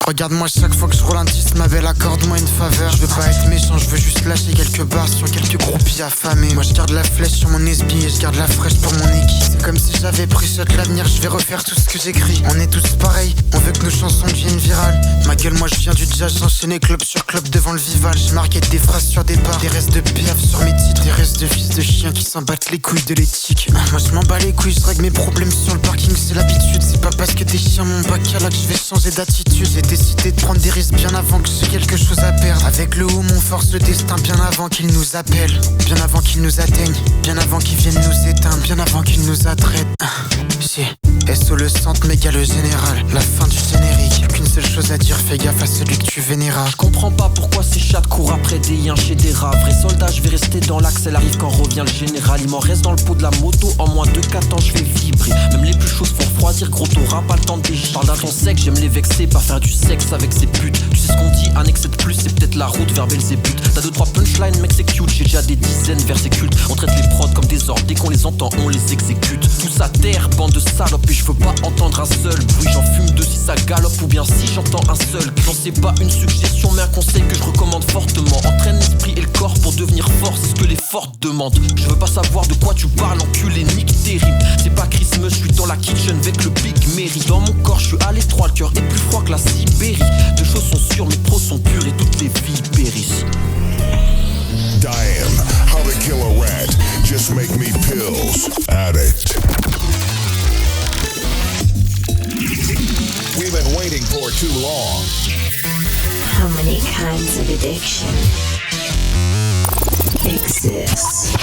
Regarde-moi chaque fois que je roule un 10, ma belle, accorde-moi une faveur. Je veux pas être méchant, je veux juste lâcher quelques barres sur quelques groupies affamés. Moi je garde la flèche sur mon SB et je garde la fraîche pour mon équipe. C'est comme si j'avais pris shot l'avenir, je vais refaire tout ce que j'écris. On est tous pareils, on veut que nos chansons deviennent virales. Ma gueule, moi je viens du jazz, j'enchaînais club sur club devant le Vival. J'ai marqué des phrases sur des barres, des restes de piaf sur mes titres, des restes de fils de chiens qui s'en battent les couilles de l'éthique. Moi je m'en bats les couilles, je règle mes problèmes sur le parking, c'est l'habitude. C'est pas parce que des chiens m'ont bac là que je vais changer d'attitude. J'ai décidé de prendre des risques bien avant que j'ai quelque chose à perdre. Avec le haut, mon force le destin bien avant qu'il nous appelle, bien avant qu'il nous atteigne, bien avant qu'il vienne nous éteindre, bien avant qu'il nous attraite. J'ai SO le centre, méga le général, la fin du générique. Qu'une seule chose à dire, fais gaffe à celui que tu vénéras. Je comprends pas pourquoi ces chats courent après des yens chez des rats. Vrai soldat, je vais rester dans l'axe, elle arrive quand revient le général. Il m'en reste dans le pot de la moto, en moins de 4 ans je vais vibrer. Même les plus chauds font refroidir, gros t'auras pas le temps de déchirer. Parle d'un ton sec, j'aime les vexer, pas faire du sexe avec ces putes. Tu sais ce qu'on dit, un excès de plus, c'est peut-être la route vers Belzébuth. T'as 2-3 punchlines, mec c'est cute, j'ai déjà des dizaines vers ces cultes. On traite les prods comme des ordres, dès qu'on les entend on les exécute. Tous à terre, bande de salopes, et je veux pas entendre un seul bruit. J'en fume deux si ça galope ou bien si j'entends un seul cri. Non c'est pas une suggestion mais un conseil que je recommande fortement. Entraîne l'esprit et le corps pour devenir fort, c'est ce que les fortes demandent. Je veux pas savoir de quoi tu parles, enculé, nique tes rimes. C'est pas Christmas, je suis dans la kitchen avec le Big Mary. Dans mon corps je suis à l'étroit, le cœur est plus froid que la Sibérie. Deux choses sont sûres, mes pros sont purs et toutes les vies périssent. Damn, how to kill a rat, just make me pills, addict. We've been waiting for too long. How many kinds of addiction exist?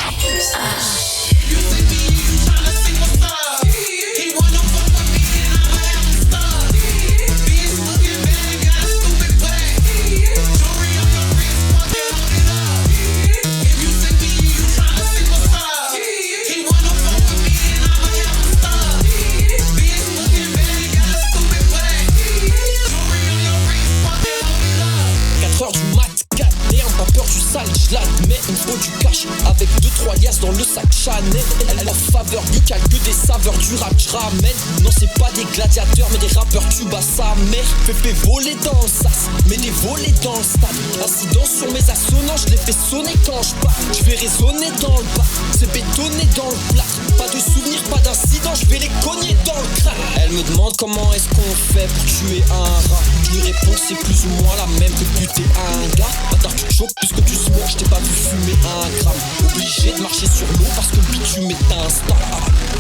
Je l'admets, il me faut du cash avec 2-3 liasses dans le sac Chanel. Elle a faveur buccale que des saveurs du rap je ramène. Non c'est pas des gladiateurs mais des rappeurs tubes à sa mère. Fais voler dans le sas, mais des volets dans le stade. Incident sur mes assonants, je les fais sonner quand je pars. Je vais résonner dans le bas, c'est bétonné dans le plat. Pas de souvenirs, pas d'incident, je vais les cogner dans le crâne. Elle me demande comment est-ce qu'on fait pour tuer un rat. Je lui réponds c'est plus ou moins la même que buter un gars. Bâtard tu te chopes puisque tu smokes, je t'ai pas vu fumer un gramme. Obligé de marcher sur l'eau parce que le bitume est instable.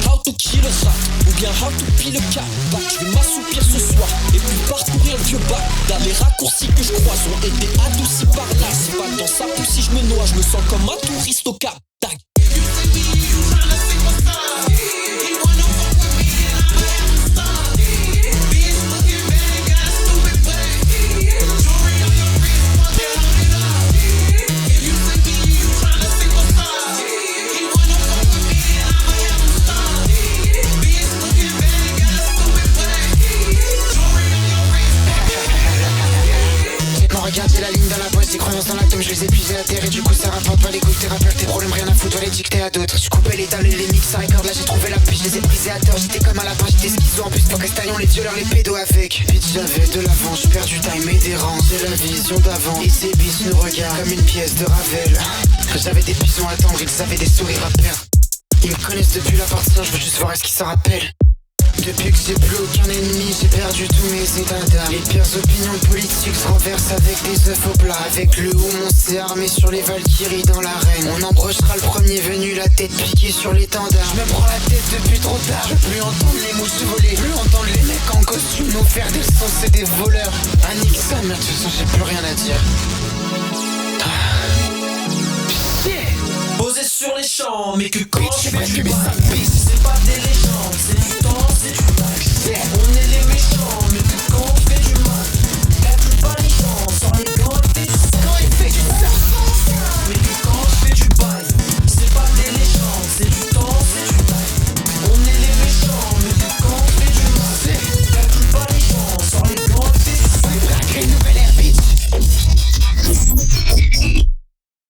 How to kill a rat ou bien how to pile le cap. Je vais m'assoupir ce soir et puis parcourir le vieux bac. Dans les raccourcis que je croise ont été adoucis par là. C'est pas dans sa pousse si je me noie, je me sens comme un touriste au cap. Tag. Regardez la ligne dans la boîte, des croyances dans l'atome, je les ai épuisés à terre et du coup ça rapporte pas les couilles, tes rappeurs, tes problèmes, rien à foutre, les dicter à d'autres. Je coupais les dalles et les mix à record, là j'ai trouvé la pige, je les ai brisés à tort, j'étais comme à la fin, j'étais schizo en plus, faut qu'estaillons les violeurs, les pédos avec. Bitch j'avais de l'avant, je perds du time et des rangs, j'ai la vision d'avant, et ces biches nous regardent comme une pièce de Ravel. J'avais des pigeons à tendre, ils avaient des sourires à perdre. Ils me connaissent depuis la partie 1, je veux juste voir est-ce qu'ils s'en rappellent. Depuis que j'ai plus aucun ennemi, j'ai perdu tous mes états d'âme. Les pires opinions politiques se renversent avec des œufs au plat. Avec le haut, on s'est armé sur les Valkyries dans l'arène. On embrochera le premier venu, la tête piquée sur l'étendard. Je me prends la tête depuis trop tard. Je veux plus entendre les mouches voler, plus entendre les mecs en costume nous faire des sons, c'est des voleurs. Ah nique ça, mais de toute façon j'ai plus rien à dire. Posé sur les champs, mais que quand je fais du bas, c'est pas des légendes, c'est du temps.